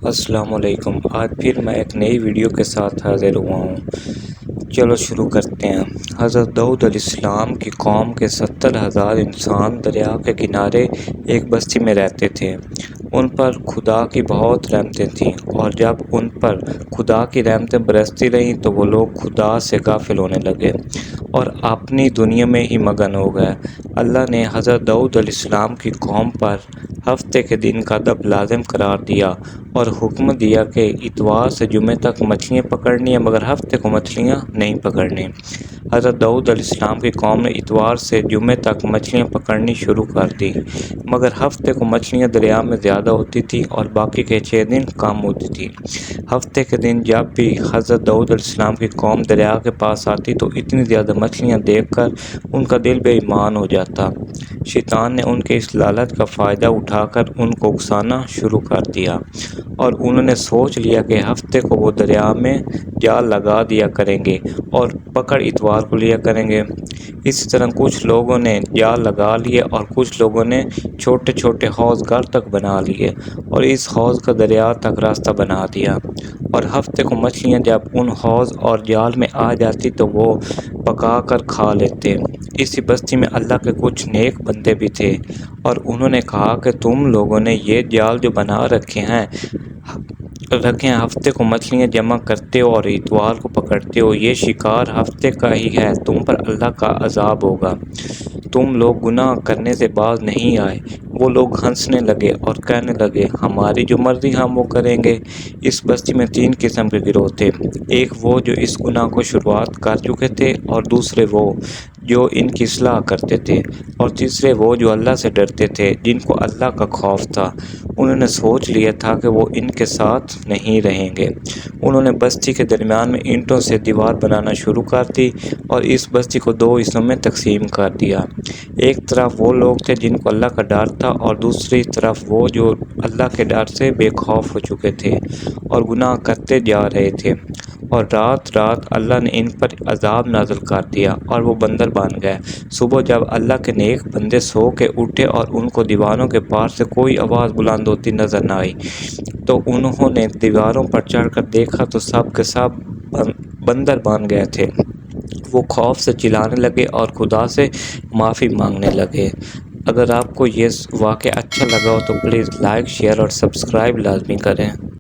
السلام علیکم۔ آج پھر میں ایک نئی ویڈیو کے ساتھ حاضر ہوا ہوں۔ چلو شروع کرتے ہیں۔ حضرت داؤد علیہ السلام کی قوم کے 70,000 انسان دریا کے کنارے ایک بستی میں رہتے تھے۔ ان پر خدا کی بہت رحمتیں تھیں، اور جب ان پر خدا کی رحمتیں برستی رہیں تو وہ لوگ خدا سے غافل ہونے لگے اور اپنی دنیا میں ہی مگن ہو گئے۔ اللہ نے حضرت داؤد علیہ السلام کی قوم پر ہفتے کے دن کا ادب لازم قرار دیا اور حکم دیا کہ اتوار سے جمعے تک مچھلیاں پکڑنی ہیں، مگر ہفتے کو مچھلیاں نہیں پکڑنی۔ حضرت داؤد علیہ السلام کی قوم نے اتوار سے جمعے تک مچھلیاں پکڑنی شروع کر دی، مگر ہفتے کو مچھلیاں دریا میں زیادہ ہوتی تھیں اور باقی کے 6 دن کم ہوتی تھیں۔ ہفتے کے دن جب بھی حضرت داؤد علیہ السلام کی قوم دریا کے پاس آتی تو اتنی زیادہ مچھلیاں دیکھ کر ان کا دل بے ایمان ہو جاتا۔ شیطان نے ان کے اس لالچ کا فائدہ اٹھا کر ان کو اکسانا شروع کر دیا، اور انہوں نے سوچ لیا کہ ہفتے کو وہ دریا میں جال لگا دیا کریں گے اور پکڑ اتوار کو لیا کریں گے۔ اسی طرح کچھ لوگوں نے جال لگا لیے اور کچھ لوگوں نے چھوٹے چھوٹے حوض گھر تک بنا لیے اور اس حوض کا دریا تک راستہ بنا دیا، اور ہفتے کو مچھلیاں جب ان حوض اور جال میں آ جاتی تو وہ پکا کر کھا لیتے۔ اسی بستی میں اللہ کے کچھ نیک بندے بھی تھے، اور انہوں نے کہا کہ تم لوگوں نے یہ جال جو بنا رکھے ہیں ہفتے کو مچھلیاں جمع کرتے ہو اور اتوار کو پکڑتے ہو، یہ شکار ہفتے کا ہی ہے، تم پر اللہ کا عذاب ہوگا۔ تم لوگ گناہ کرنے سے باز نہیں آئے۔ وہ لوگ ہنسنے لگے اور کہنے لگے، ہماری جو مرضی ہم وہ کریں گے۔ اس بستی میں 3 قسم کے گروہ تھے، ایک وہ جو اس گناہ کو شروعات کر چکے تھے، اور دوسرے وہ جو ان کی اصلاح کرتے تھے، اور تیسرے وہ جو اللہ سے ڈرتے تھے، جن کو اللہ کا خوف تھا۔ انہوں نے سوچ لیا تھا کہ وہ ان کے ساتھ نہیں رہیں گے۔ انہوں نے بستی کے درمیان میں اینٹوں سے دیوار بنانا شروع کر دی اور اس بستی کو 2 حصوں میں تقسیم کر دیا۔ ایک طرف وہ لوگ تھے جن کو اللہ کا ڈر تھا، اور دوسری طرف وہ جو اللہ کے ڈر سے بے خوف ہو چکے تھے اور گناہ کرتے جا رہے تھے، اور رات رات اللہ نے ان پر عذاب نازل کر دیا اور وہ بندر بن گئے۔ صبح جب اللہ کے نیک بندے سو کے اٹھے اور ان کو دیواروں کے پار سے کوئی آواز بلند ہوتی نظر نہ آئی تو انہوں نے دیواروں پر چڑھ کر دیکھا تو سب کے سب بندر بن گئے تھے۔ وہ خوف سے چلانے لگے اور خدا سے معافی مانگنے لگے۔ اگر آپ کو یہ واقعہ اچھا لگا ہو تو پلیز لائک، شیئر اور سبسکرائب لازمی کریں۔